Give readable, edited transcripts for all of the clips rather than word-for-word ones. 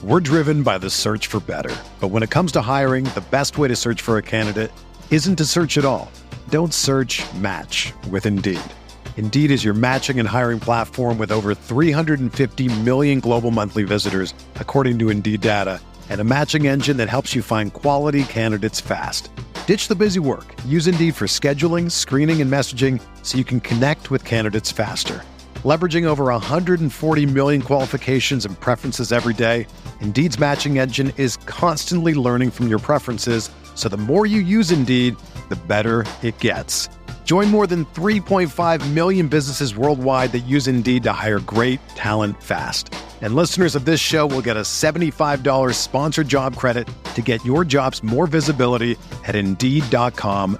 We're driven by the search for better. But when it comes to hiring, the best way to search for a candidate isn't to search at all. Don't search, match with Indeed. Indeed is your matching and hiring platform with over 350 million global monthly visitors, according to Indeed data, and a matching engine that helps you find quality candidates fast. Ditch the busy work. Use Indeed for scheduling, screening, and messaging so you can connect with candidates faster. Leveraging over 140 million qualifications and preferences every day, Indeed's matching engine is constantly learning from your preferences, so the more you use Indeed, the better it gets. Join more than 3.5 million businesses worldwide that use Indeed to hire great talent fast. And listeners of this show will get a $75 sponsored job credit to get your jobs more visibility at Indeed.com/Blue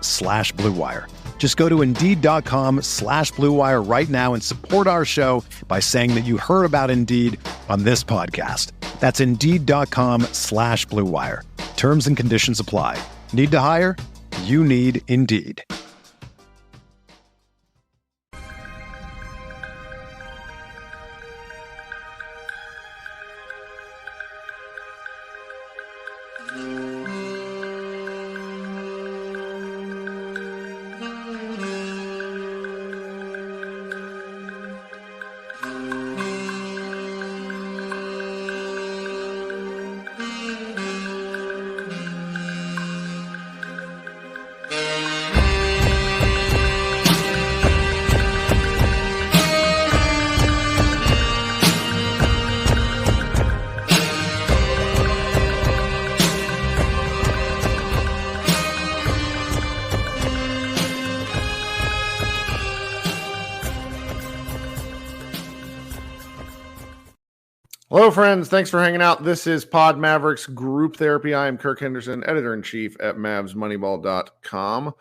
Wire. Just go to Indeed.com/Blue Wire right now and support our show by saying that you heard about Indeed on this podcast. That's Indeed.com/Blue Wire. Terms and conditions apply. Need to hire? You need Indeed. Hello, friends. Thanks for hanging out. This is Pod Mavericks Group Therapy. I am Kirk Henderson, editor-in-chief at MavsMoneyball.com.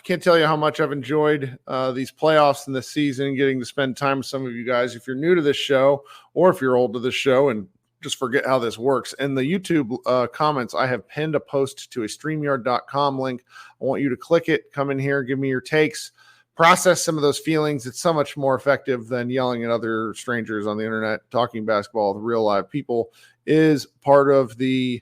Can't tell you how much I've enjoyed these playoffs in this season, getting to spend time with some of you guys. If you're new to this show, or if you're old to this show and just forget how this works, in the YouTube comments, I have pinned a post to a StreamYard.com link. I want you to click it, come in here, give me your takes, process some of those feelings. It's so much more effective than yelling at other strangers on the internet. Talking basketball with real live people is part of the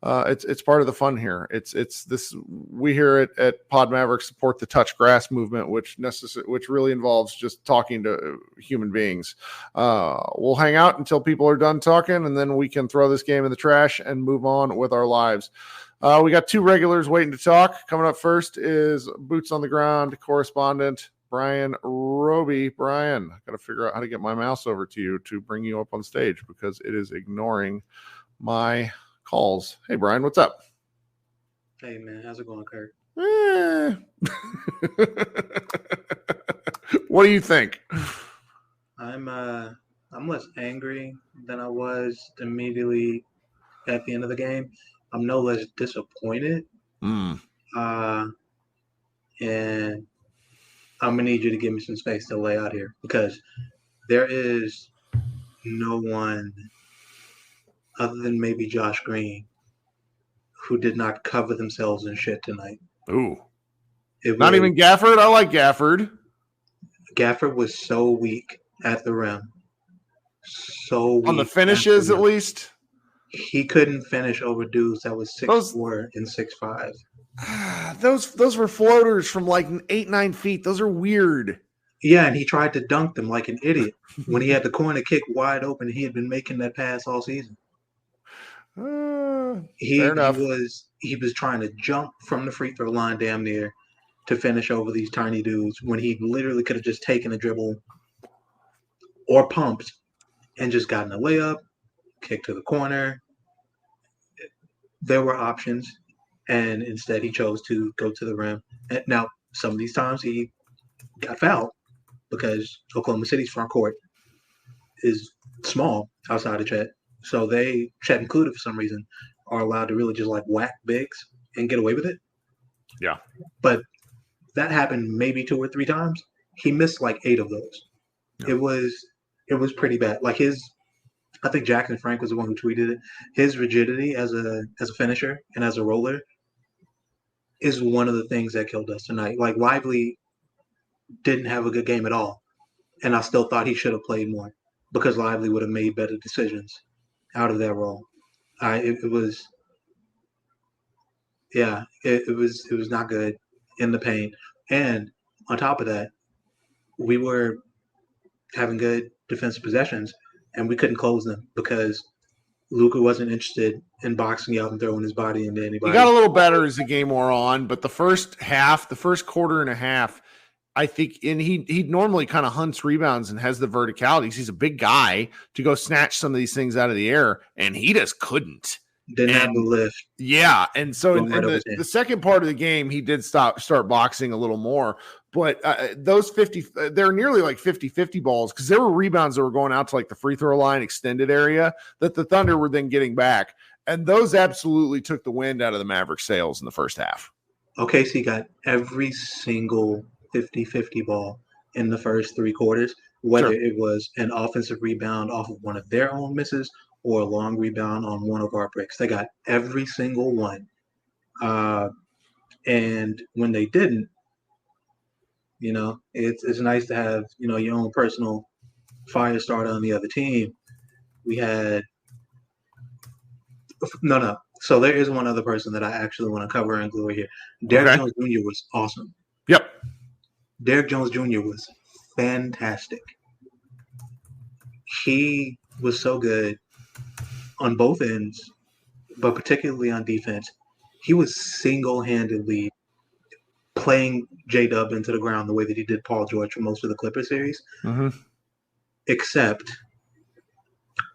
it's part of the fun here. It's this, we here at Pod Mavericks support the touch grass movement, which really involves just talking to human beings. We'll hang out until people are done talking, and then we can throw this game in the trash and move on with our lives. We got two regulars waiting to talk. Coming up first is Boots on the Ground correspondent Brian Roby. Brian, I got to figure out how to get my mouse over to you to bring you up on stage because it is ignoring my calls. Hey, Brian, what's up? Hey, man, how's it going, Kirk? What do you think? I'm less angry than I was immediately at the end of the game. I'm no less disappointed. And I'm going to need you to give me some space to lay out here because there is no one other than maybe Josh Green who did not cover themselves in shit tonight. Ooh. Not even Gafford? I like Gafford. Gafford was so weak at the rim. So weak. On the finishes, at least? He couldn't finish over dudes that was 6'4" and 6'5". Those were floaters from like 8-9 feet. Those are weird. Yeah, and he tried to dunk them like an idiot when he had the corner kick wide open. He had been making that pass all season. He was trying to jump from the free throw line damn near to finish over these tiny dudes when he literally could have just taken a dribble or pumped and just gotten a layup, kick to the corner. There were options, and instead he chose to go to the rim. And now, some of these times he got fouled because Oklahoma City's front court is small outside of Chet. So Chet included for some reason, are allowed to really just like whack bigs and get away with it. Yeah. But that happened maybe 2 or 3 times. He missed like 8 of those. Yeah. It was pretty bad. Like I think Jackson Frank was the one who tweeted it. His rigidity as a finisher and as a roller is one of the things that killed us tonight. Like Lively didn't have a good game at all, and I still thought he should have played more because Lively would have made better decisions. out of that role. It was it was not good in the paint. And on top of that, we were having good defensive possessions, and we couldn't close them because Luka wasn't interested in boxing out and throwing his body into He got anybody. a little better as the game wore on, but the first quarter and a half, I think, and he normally kind of hunts rebounds and has the verticalities. He's a big guy to go snatch some of these things out of the air, and he just couldn't. Didn't have the lift. Yeah, and so in Right over the him. second part of the game, he did start boxing a little more. But those 50, they're nearly like 50-50 balls because there were rebounds that were going out to like the free throw line extended area that the Thunder were then getting back. And those absolutely took the wind out of the Mavericks' sails in the first half. OKC got every single 50-50 ball in the first three quarters, whether it was an offensive rebound off of one of their own misses or a long rebound on one of our bricks. They got every single one. And when they didn't, it's nice to have, your own personal fire starter on the other team. We had no. So there is one other person that I actually want to cover and glue here. Derrick Jones Jr. was awesome. Yep. Derrick Jones Jr. was fantastic. He was so good on both ends, but particularly on defense. He was single-handedly playing J-Dub into the ground the way that he did Paul George for most of the Clipper series. Mm-hmm. Except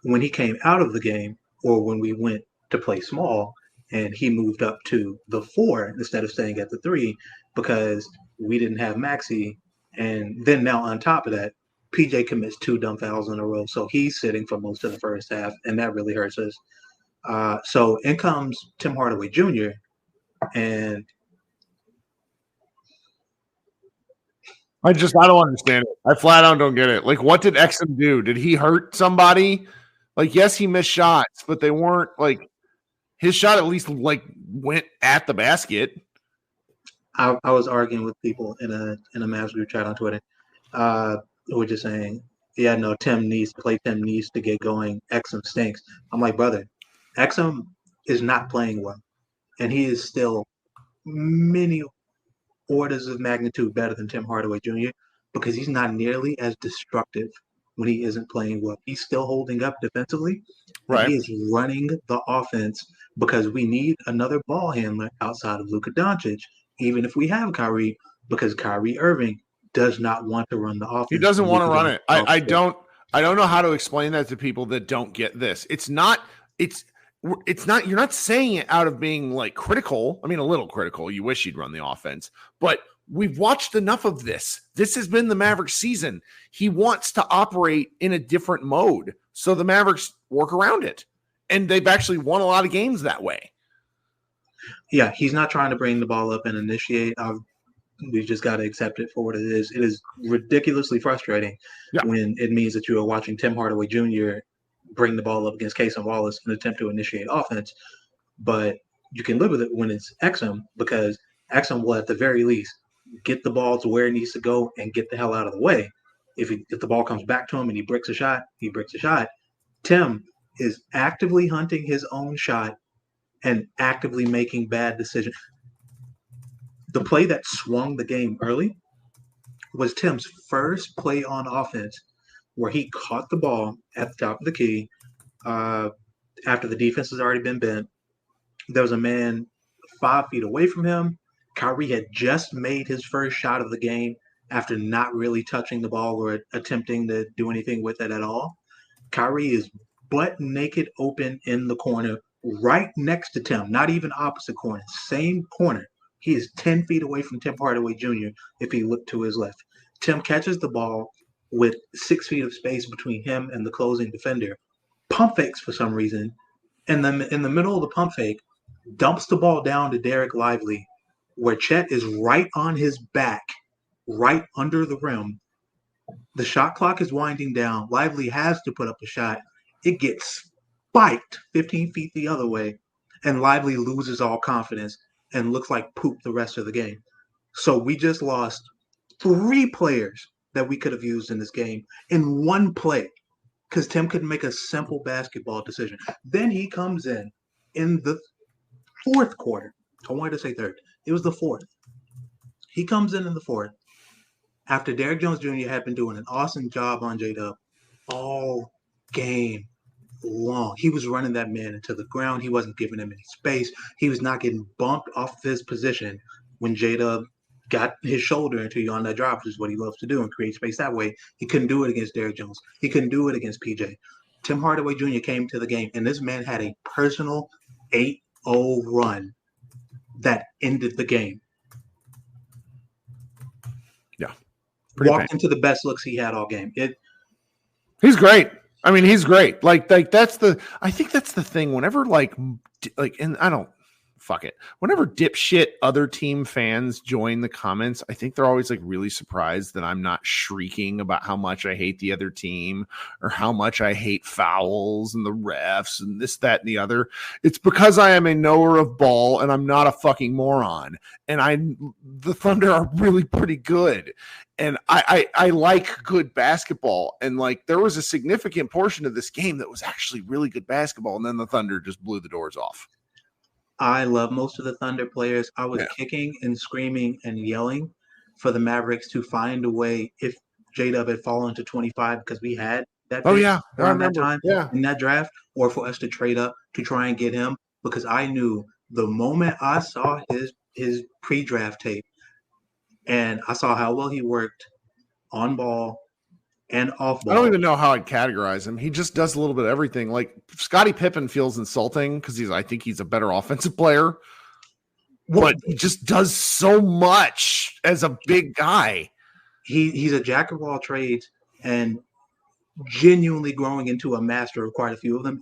when he came out of the game or when we went to play small and he moved up to the 4 instead of staying at the 3 because we didn't have Maxey. And then now on top of that, PJ commits 2 dumb fouls in a row. So he's sitting for most of the first half, and that really hurts us. So in comes Tim Hardaway Jr., and I don't understand it. I flat out don't get it. Like, what did Exum do? Did he hurt somebody? Like, yes, he missed shots, but they weren't like his shot at least like went at the basket. I was arguing with people in a Mavs group chat on Twitter. Who were just saying, yeah, no, Tim needs to play. Tim needs to get going. Exum stinks. I'm like, brother, Exum is not playing well, and he is still many orders of magnitude better than Tim Hardaway Jr. because he's not nearly as destructive when he isn't playing well. He's still holding up defensively. Right. He is running the offense because we need another ball handler outside of Luka Doncic, even if we have Kyrie, because Kyrie Irving does not want to run the offense. He doesn't want to run it. I don't know how to explain that to people that don't get this. It's not, you're not saying it out of being like critical. I mean, a little critical. You wish you'd run the offense, but we've watched enough of this. This has been the Mavericks season. He wants to operate in a different mode. So the Mavericks work around it. And they've actually won a lot of games that way. Yeah, he's not trying to bring the ball up and initiate. We've just got to accept it for what it is. It is ridiculously frustrating when it means that you are watching Tim Hardaway Jr. bring the ball up against Casey Wallace in an attempt to initiate offense. But you can live with it when it's Exum because Exum will at the very least get the ball to where it needs to go and get the hell out of the way. If the ball comes back to him and he bricks a shot, he bricks a shot. Tim is actively hunting his own shot and actively making bad decisions. The play that swung the game early was Tim's first play on offense where he caught the ball at the top of the key after the defense has already been bent. There was a man 5 feet away from him. Kyrie had just made his first shot of the game after not really touching the ball or attempting to do anything with it at all. Kyrie is butt naked open in the corner right next to Tim, not even opposite corner, same corner. He is 10 feet away from Tim Hardaway Jr. if he looked to his left. Tim catches the ball with 6 feet of space between him and the closing defender, pump fakes for some reason, and then in the middle of the pump fake, dumps the ball down to Derek Lively, where Chet is right on his back, right under the rim. The shot clock is winding down. Lively has to put up a shot. It gets spiked 15 feet the other way, and Lively loses all confidence and looks like poop the rest of the game. So we just lost 3 players that we could have used in this game in one play because Tim couldn't make a simple basketball decision. Then he comes in the fourth quarter. I wanted to say third. It was the fourth. He comes in the fourth after Derrick Jones Jr. had been doing an awesome job on J-Dub all game long. He was running that man into the ground. He wasn't giving him any space. He was not getting bumped off his position when J-Dub got his shoulder into you on that drive, which is what he loves to do and create space that way. He couldn't do it against Derrick Jones. He couldn't do it against PJ. Tim Hardaway Jr. came to the game, and this man had a personal 8-0 run that ended the game. Yeah. Walked into the best looks he had all game. He's great. I mean, he's great. I think that's the thing. Whenever and I don't fuck it. Whenever dipshit other team fans join the comments, I think they're always really surprised that I'm not shrieking about how much I hate the other team or how much I hate fouls and the refs and this, that, and the other. It's because I am a knower of ball and I'm not a fucking moron. And the Thunder are really pretty good. And I like good basketball. And there was a significant portion of this game that was actually really good basketball. And then the Thunder just blew the doors off. I love most of the Thunder players. I was kicking and screaming and yelling for the Mavericks to find a way if J-Dub had fallen to 25 because we had that around that time in that draft, or for us to trade up to try and get him, because I knew the moment I saw his pre-draft tape and I saw how well he worked on ball and off ball. I don't even know how I'd categorize him. He just does a little bit of everything. Scottie Pippen feels insulting because I think he's a better offensive player, but he just does so much as a big guy. He's a jack of all trades and genuinely growing into a master of quite a few of them.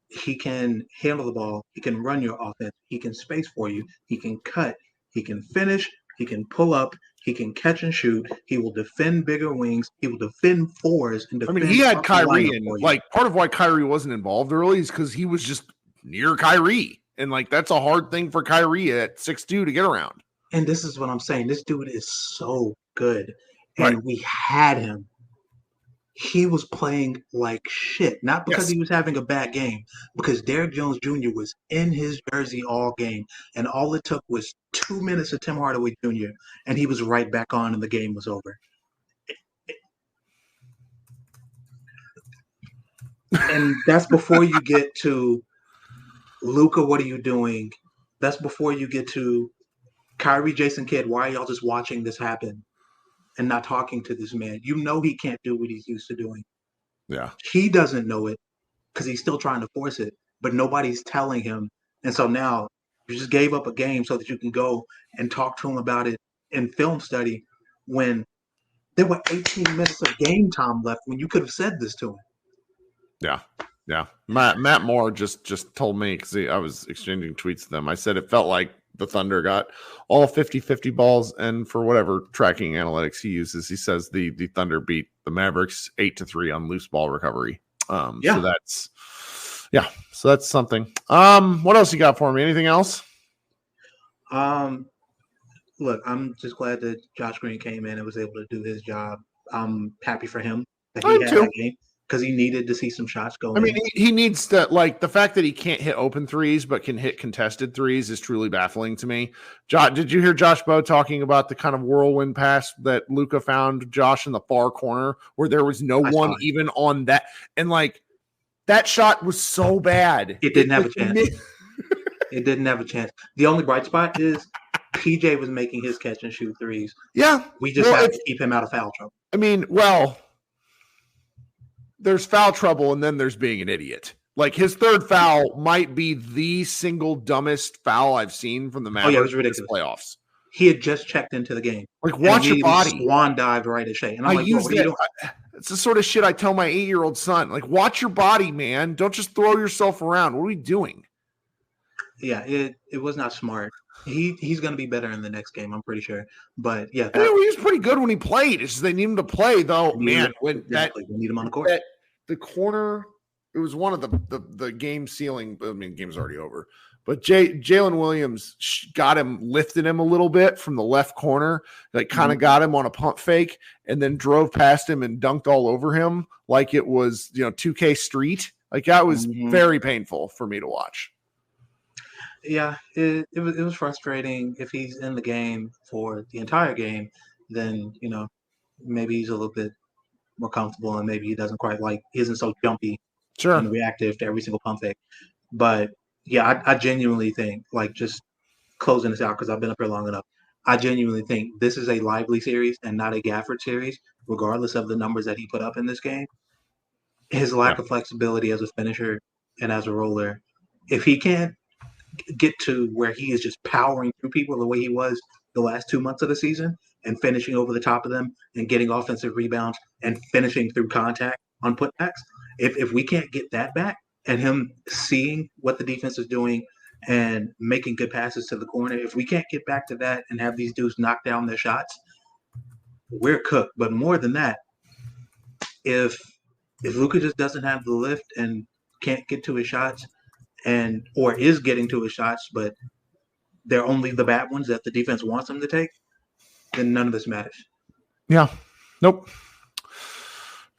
He can handle the ball. He can run your offense. He can space for you. He can cut. He can finish. He can pull up. He can catch and shoot. He will defend bigger wings. He will defend fours. And defend he had Kyrie, and part of why Kyrie wasn't involved early is because he was just near Kyrie, and that's a hard thing for Kyrie at 6'2" to get around. And this is what I'm saying. This dude is so good, and we had him. He was playing like shit, not because he was having a bad game, because Derrick Jones Jr. was in his jersey all game, and all it took was 2 minutes of Tim Hardaway Jr., and he was right back on, and the game was over. And that's before you get to Luka, what are you doing? That's before you get to Kyrie, Jason Kidd, why are y'all just watching this happen and not talking to this man? You know he can't do what he's used to doing. Yeah. He doesn't know it because he's still trying to force it, but nobody's telling him. And so now you just gave up a game so that you can go and talk to him about it in film study when there were 18 minutes of game time left when you could have said this to him. Yeah. Yeah. Matt Moore just told me, because I was exchanging tweets with them. I said it felt like the Thunder got all 50-50 balls, and for whatever tracking analytics he uses, he says the Thunder beat the Mavericks 8-3 on loose ball recovery. So that's something. What else you got for me? Anything else? Look, I'm just glad that Josh Green came in and was able to do his job. I'm happy for him that he had that game, because he needed to see some shots go. I mean, he needs to, the fact that he can't hit open threes but can hit contested threes is truly baffling to me. Did you hear Josh Bowe talking about the kind of whirlwind pass that Luka found Josh in the far corner where there was no one even on that? And that shot was so bad. It didn't have a chance. It didn't have a chance. The only bright spot is PJ was making his catch and shoot threes. Yeah. We just have to keep him out of foul trouble. I mean, there's foul trouble, and then there's being an idiot. His third foul might be the single dumbest foul I've seen from the Mavericks it was ridiculous. Playoffs. He had just checked into the game. Watch your body. Swan dived right at Shea. And I'm it's the sort of shit I tell my 8-year-old son. Watch your body, man. Don't just throw yourself around. What are we doing? Yeah, it was not smart. He's going to be better in the next game, I'm pretty sure. But yeah, he was pretty good when he played. It's just they need him to play, though. We need him on the court. The corner, it was one of the game ceiling. I mean, game's already over, But Jalen Williams lifted him a little bit from the left corner, like kind of got him on a pump fake, and then drove past him and dunked all over him like it was 2K Street. Like that was very painful for me to watch. Yeah, it was frustrating. If he's in the game for the entire game, then maybe he's a little bit more comfortable, and maybe he isn't so jumpy and reactive to every single pump fake. But yeah, I genuinely think, like, just closing this out because I've been up here long enough, I genuinely think this is a Lively series and not a Gafford series, regardless of the numbers that he put up in this game. His lack of flexibility as a finisher and as a roller, if he can't get to where he is just powering through people the way he was the last 2 months of the season and finishing over the top of them and getting offensive rebounds and finishing through contact on putbacks, if we can't get that back and him seeing what the defense is doing and making good passes to the corner, if we can't get back to that and have these dudes knock down their shots, we're cooked. But more than that, if Luka just doesn't have the lift and can't get to his shots, or is getting to his shots, but they're only the bad ones that the defense wants him to take, then none of this matters. Yeah. Nope.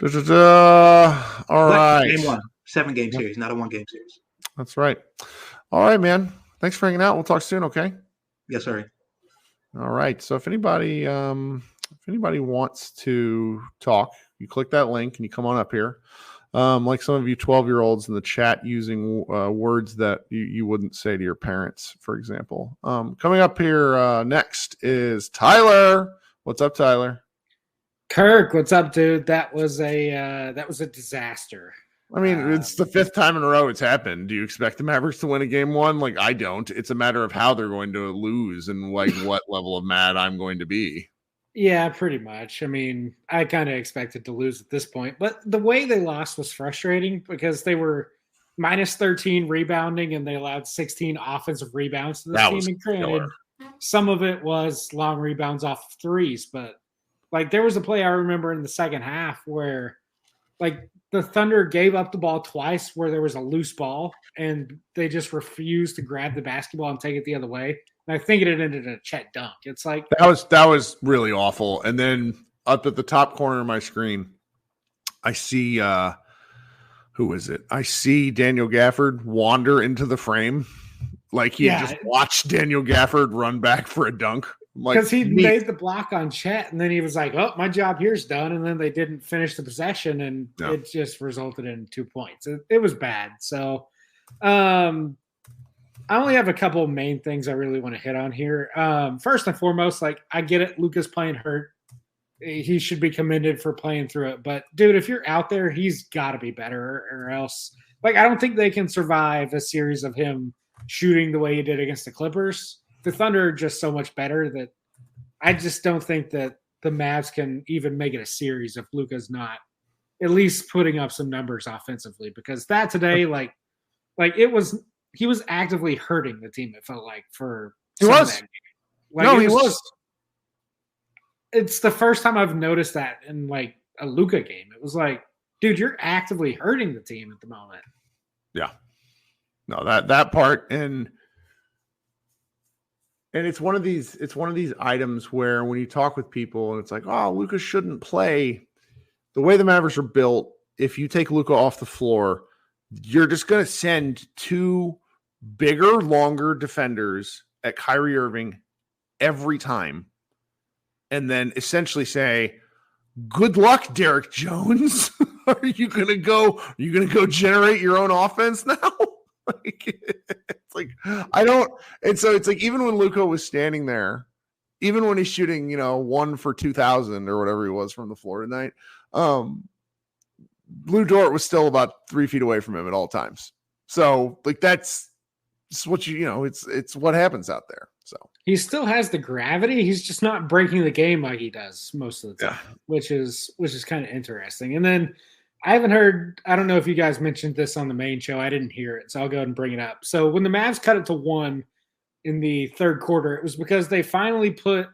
All right. Game 1, 7-game series, not a 1-game series. That's right. All right, man. Thanks for hanging out. We'll talk soon, okay? Yes, sir. All right. So if anybody wants to talk, you click that link and you come on up here. Like some of you 12-year-olds in the chat using words that you wouldn't say to your parents, for example. Coming up here next is Tyler. What's up, Tyler? Kirk, what's up, dude? That was a disaster. I mean, it's the 5th time in a row it's happened. Do you expect the Mavericks to win a game 1? Like, I don't. It's a matter of how they're going to lose and like what level of mad I'm going to be. Yeah, pretty much. I mean, I kind of expected to lose at this point, but the way they lost was frustrating because they were minus 13 rebounding and they allowed 16 offensive rebounds to this team. And granted, some of it was long rebounds off of threes, but like there was a play I remember in the second half where like the Thunder gave up the ball twice where there was a loose ball and they just refused to grab the basketball and take it the other way. And I think it ended in a Chet dunk. It's like that was really awful. And then up at the top corner of my screen, I see who is it? I see Daniel Gafford wander into the frame. Like he had just watched Daniel Gafford run back for a dunk. Because he made the block on Chet, and then he was like, oh, my job here's done. And then they didn't finish the possession, and it just resulted in 2 points. It was bad. So I only have a couple of main things I really want to hit on here. First and foremost, like I get it. Luka's playing hurt. He should be commended for playing through it. But, dude, if you're out there, he's got to be better or else. Like, I don't think they can survive a series of him shooting the way he did against the Clippers. The Thunder are just so much better that I just don't think that the Mavs can even make it a series if Luka's not at least putting up some numbers offensively. Because that today, like he was actively hurting the team, it felt like, for he was. That game. Like, he was. It's the first time I've noticed that in like a Luka game. It was like, dude, you're actively hurting the team at the moment. Yeah. No, that part and it's one of these items where when you talk with people and it's like, oh, Luka shouldn't play. The way the Mavericks are built, if you take Luka off the floor, you're just going to send 2 bigger, longer defenders at Kyrie Irving every time. And then essentially say, good luck, Derek Jones. Are you going to go generate your own offense now? It's like, I don't. And so it's like, even when Luka was standing there, even when he's shooting, 1 for 2,000 or whatever he was from the floor tonight, Lou Dort was still about 3 feet away from him at all times. So like, that's what it's what happens out there. So he still has the gravity. He's just not breaking the game like he does most of the time, which is kind of interesting. And then I haven't heard, I don't know if you guys mentioned this on the main show. I didn't hear it, so I'll go ahead and bring it up. So when the Mavs cut it to 1 in the third quarter, it was because they finally put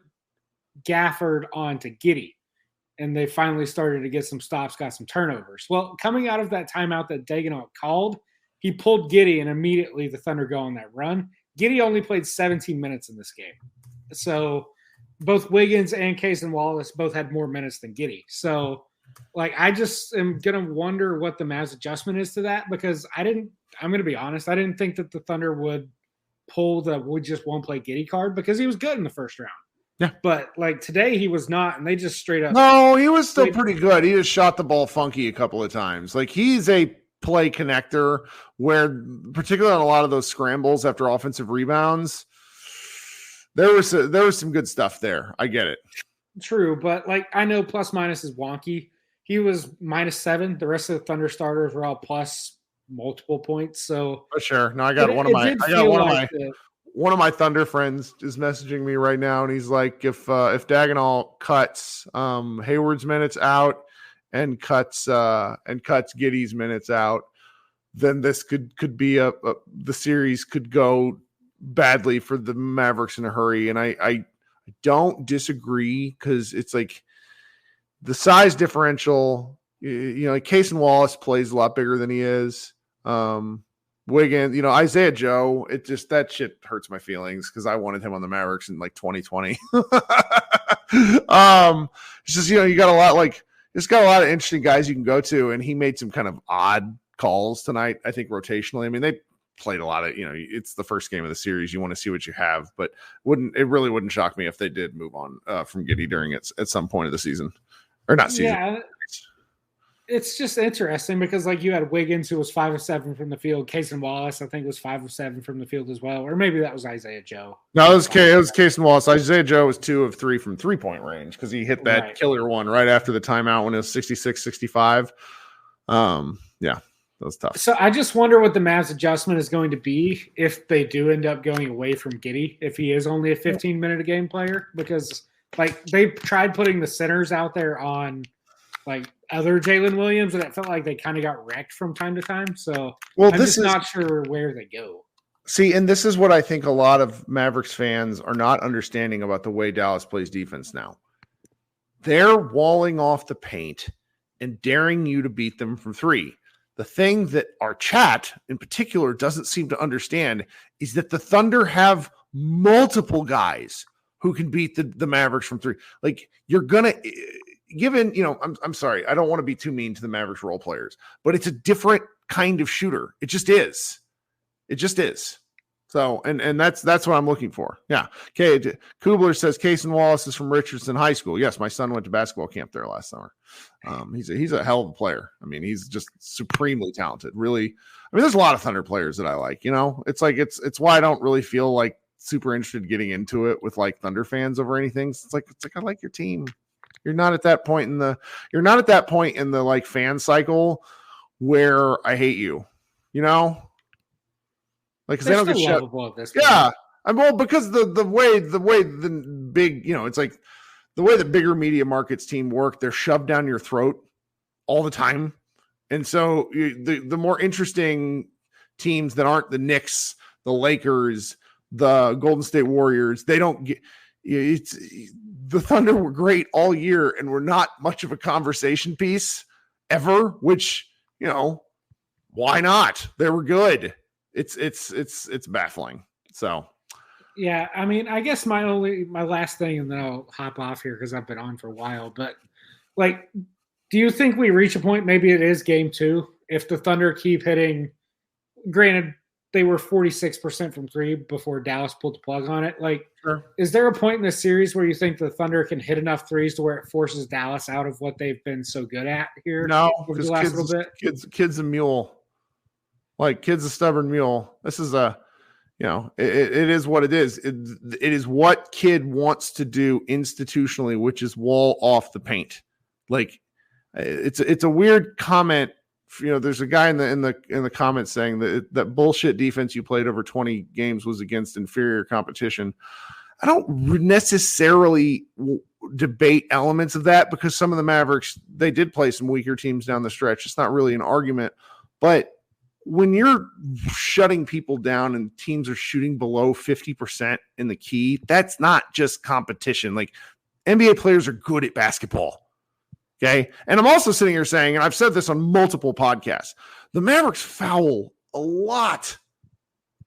Gafford onto Giddey, and they finally started to get some stops, got some turnovers. Well, coming out of that timeout that Daigneault called, he pulled Giddey, and immediately the Thunder go on that run. Giddey only played 17 minutes in this game. So both Wiggins and Case and Wallace both had more minutes than Giddey. So, like, I just am going to wonder what the Mavs adjustment is to that, because I'm going to be honest, I didn't think that the Thunder would pull the we just won't play Giddey card, because he was good in the first round. Yeah. But, like, today he was not, and they just straight up. No, he was still pretty good. He just shot the ball funky a couple of times. Like, he's a play connector where, particularly on a lot of those scrambles after offensive rebounds, there was some good stuff there. I get it. True, but, like, I know plus minus is wonky. He was -7. The rest of the Thunder starters were all plus multiple points. So for sure. No, I got one of my Thunder friends is messaging me right now, and he's like, if Dagenhall cuts Hayward's minutes out and cuts Giddey's minutes out, then this could be the series could go badly for the Mavericks in a hurry. And I don't disagree, because it's like the size differential. Like Case and Wallace plays a lot bigger than he is. Wiggins, Isaiah Joe, it just, that shit hurts my feelings, because I wanted him on the Mavericks in like 2020. It's just, you got a lot of interesting guys you can go to, and he made some kind of odd calls tonight, I think, rotationally. I mean, they played a lot of, it's the first game of the series. You want to see what you have, but it really wouldn't shock me if they did move on from Giddey during it at some point of the season, or not season. Yeah. It's just interesting, because, like, you had Wiggins, who was 5 of 7 from the field. Case and Wallace, I think, was 5 of 7 from the field as well. Or maybe that was Isaiah Joe. No, it was Case and Wallace. Isaiah Joe was 2 of 3 from 3-point range, because he hit that killer one right after the timeout when it was 66-65. Yeah, that was tough. So I just wonder what the Mavs adjustment is going to be if they do end up going away from Giddey, if he is only a 15-minute a game player, because, like, they tried putting the centers out there on, like, other Jalen Williams, and it felt like they kind of got wrecked from time to time. So I'm just not sure where they go. See, and this is what I think a lot of Mavericks fans are not understanding about the way Dallas plays defense now. They're walling off the paint and daring you to beat them from three. The thing that our chat in particular doesn't seem to understand is that the Thunder have multiple guys who can beat the Mavericks from three. Like, you're going to – given, I'm sorry, I don't want to be too mean to the Mavericks role players, but it's a different kind of shooter. It just is. It just is. So, and that's what I'm looking for. Yeah. Okay. Kubler says Case and Wallace is from Richardson High School. Yes, my son went to basketball camp there last summer. He's a hell of a player. I mean, he's just supremely talented. Really. I mean, there's a lot of Thunder players that I like. It's like it's why I don't really feel like super interested getting into it with like Thunder fans over anything. It's like I like your team. You're not at that point in the like fan cycle where I hate you, like, because they don't get shut. Yeah. Because the way the big, it's like the way the bigger media markets team work, they're shoved down your throat all the time. And so the more interesting teams that aren't the Knicks, the Lakers, the Golden State Warriors, they don't get the Thunder were great all year and were not much of a conversation piece ever, which, why not? They were good. It's baffling. So, yeah, I mean, I guess my last thing, and then I'll hop off here because I've been on for a while, but, like, do you think we reach a point, maybe it is game 2, if the Thunder keep hitting, granted, they were 46% from three before Dallas pulled the plug on it. Like, sure. Is there a point in this series where you think the Thunder can hit enough threes to where it forces Dallas out of what they've been so good at here? No, because kid's a mule. Like, kid's a stubborn mule. This is it is what it is. It is what kid wants to do institutionally, which is wall off the paint. Like, it's a weird comment. There's a guy in the comments saying that bullshit defense you played over 20 games was against inferior competition. I don't necessarily debate elements of that, because some of the Mavericks, they did play some weaker teams down the stretch. It's not really an argument, but when you're shutting people down and teams are shooting below 50% in the key, that's not just competition. Like, NBA players are good at basketball. Okay. And I'm also sitting here saying, and I've said this on multiple podcasts, the Mavericks foul A lot.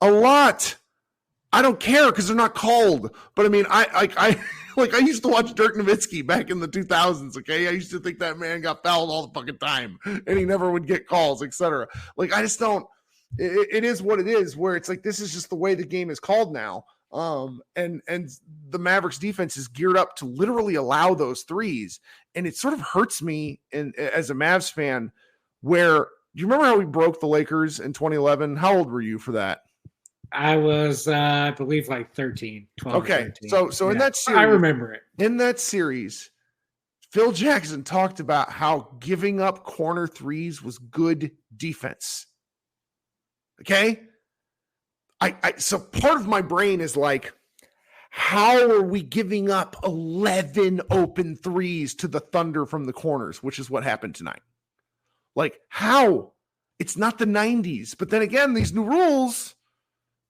I don't care because they're not called. But I mean, I used to watch Dirk Nowitzki back in the 2000s. Okay, I used to think that man got fouled all the fucking time, and he never would get calls, etc. Like I just don't. It is what it is. Where it's like this is just the way the game is called now. And the Mavericks defense is geared up to literally allow those threes, and it sort of hurts me as a Mavs fan. Where do you remember how we broke the Lakers in 2011? How old were you for that? I was, I believe, like 13, 12. Okay, 13. So in that series, I remember it. In that series, Phil Jackson talked about how giving up corner threes was good defense. Okay, so part of my brain is like, how are we giving up 11 open threes to the Thunder from the corners, which is what happened tonight? Like, how? It's not the 90s, but then again, these new rules.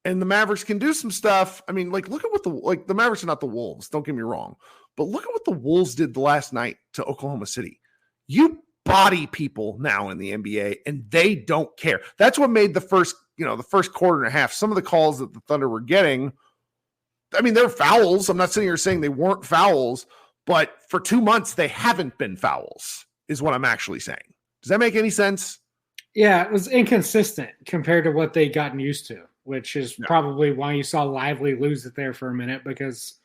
And the Mavericks can do some stuff. I mean, like, look at what the Mavericks are not the Wolves. Don't get me wrong. But look at what the Wolves did last night to Oklahoma City. You body people now in the NBA, and they don't care. That's what made the first quarter and a half. Some of the calls that the Thunder were getting, I mean, they're fouls. I'm not sitting here saying they weren't fouls, but for 2 months, they haven't been fouls, is what I'm actually saying. Does that make any sense? Yeah, it was inconsistent compared to what they'd gotten used to, which is probably why you saw Lively lose it there for a minute, because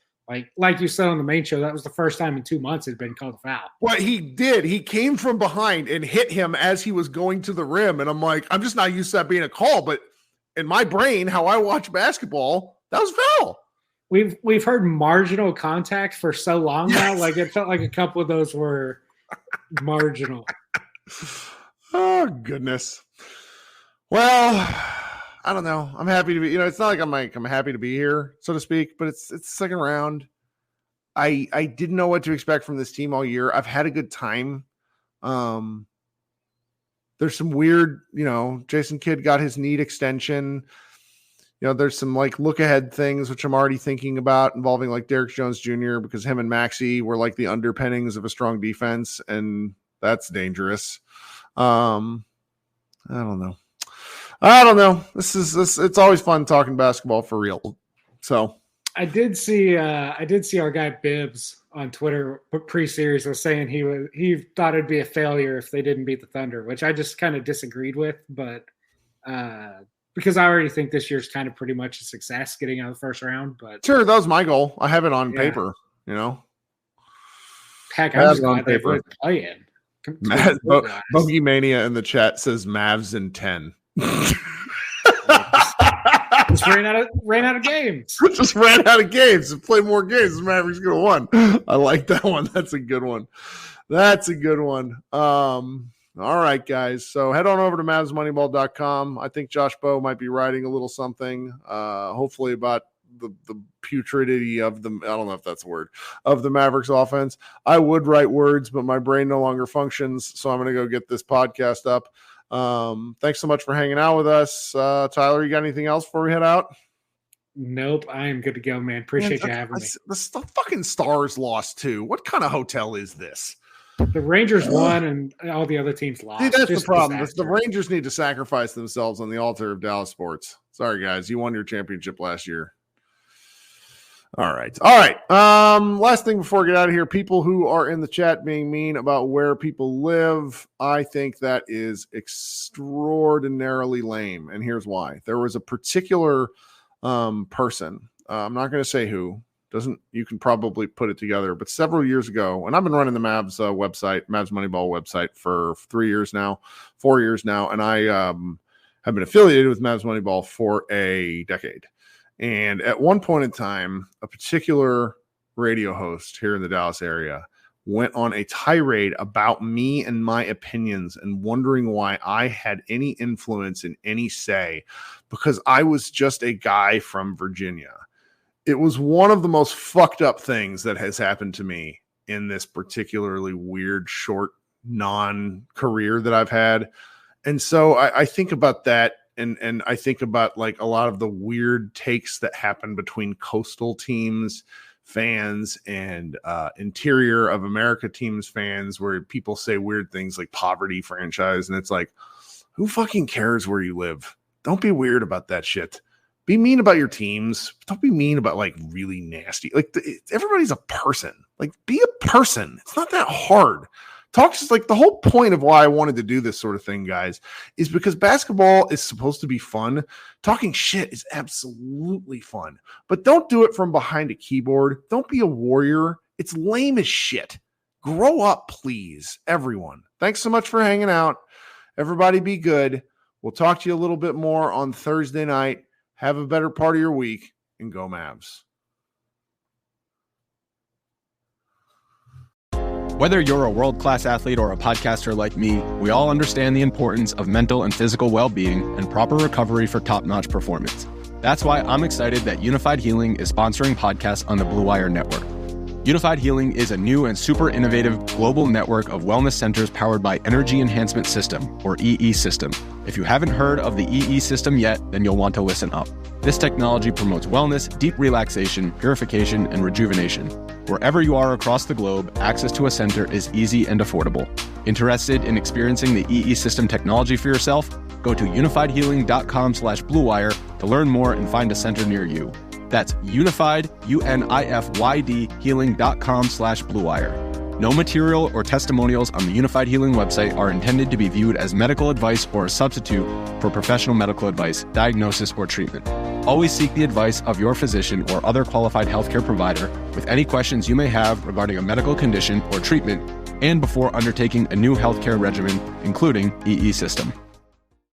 like you said on the main show, that was the first time in 2 months it'd been called a foul. Well, he did. He came from behind and hit him as he was going to the rim. And I'm like, I'm just not used to that being a call. But in my brain, how I watch basketball, that was foul. We've heard marginal contact for so long now. Like it felt like a couple of those were marginal. Oh, goodness. Well, I don't know. I'm happy to be, it's not like I'm happy to be here, so to speak, but it's the second round. I didn't know what to expect from this team all year. I've had a good time. There's some weird, Jason Kidd got his need extension. There's some like look ahead things, which I'm already thinking about involving like Derrick Jones Jr. because him and Maxey were like the underpinnings of a strong defense, and that's dangerous. I don't know. It's always fun talking basketball for real. So I did see our guy Bibbs on Twitter pre-series was saying he thought it'd be a failure if they didn't beat the Thunder, which I just kind of disagreed with, but because I already think this year's kind of pretty much a success getting out of the first round. But sure, that was my goal. I have it on paper, Heck, I was glad they were playing. Bogey Mania in the chat says Mavs in 10. Just ran out of games. Just ran out of games and played more games. The Mavericks could have won. I like that one. That's a good one. All right, guys. So head on over to MavsMoneyball.com. I think Josh Bowe might be writing a little something, hopefully about the putridity of the, I don't know if that's a word, of the Mavericks offense. I would write words, but my brain no longer functions, so I'm going to go get this podcast up. Thanks so much for hanging out with us. Tyler, you got anything else before we head out? Nope, I am good to go, man. Appreciate you having me. The fucking Stars lost too. What kind of hotel is this? The Rangers won and all the other teams lost. See, that's the problem. The Rangers need to sacrifice themselves on the altar of Dallas sports. Sorry, guys. You won your championship last year. All right. Last thing before we get out of here, people who are in the chat being mean about where people live, I think that is extraordinarily lame. And here's why. There was a particular person, I'm not going to say who, you can probably put it together, but several years ago, and I've been running the Mavs website, Mavs Moneyball website for 4 years now, and I have been affiliated with Mavs Moneyball for a decade. And at one point in time, a particular radio host here in the Dallas area went on a tirade about me and my opinions and wondering why I had any influence in any say because I was just a guy from Virginia. It was one of the most fucked up things that has happened to me in this particularly weird, short, non-career that I've had. And so I think about that. And I think about like a lot of the weird takes that happen between coastal teams fans and interior of America teams fans where people say weird things like poverty franchise. And it's like, who fucking cares where you live? Don't be weird about that shit. Be mean about your teams. Don't be mean about like really nasty. Like everybody's a person. Like be a person. It's not that hard. Talk just like the whole point of why I wanted to do this sort of thing, guys, is because basketball is supposed to be fun. Talking shit is absolutely fun, but don't do it from behind a keyboard. Don't be a warrior. It's lame as shit. Grow up, please, everyone. Thanks so much for hanging out. Everybody be good. We'll talk to you a little bit more on Thursday night. Have a better part of your week, and go Mavs. Whether you're a world-class athlete or a podcaster like me, we all understand the importance of mental and physical well-being and proper recovery for top-notch performance. That's why I'm excited that Unified Healing is sponsoring podcasts on the Blue Wire Network. Unified Healing is a new and super innovative global network of wellness centers powered by Energy Enhancement System, or EE System. If you haven't heard of the EE System yet, then you'll want to listen up. This technology promotes wellness, deep relaxation, purification, and rejuvenation. Wherever you are across the globe, access to a center is easy and affordable. Interested in experiencing the EE System technology for yourself? Go to unifiedhealing.com/bluewire to learn more and find a center near you. That's unified, UNIFYD, healing.com/bluewire. No material or testimonials on the Unified Healing website are intended to be viewed as medical advice or a substitute for professional medical advice, diagnosis, or treatment. Always seek the advice of your physician or other qualified healthcare provider with any questions you may have regarding a medical condition or treatment and before undertaking a new healthcare regimen, including EE System.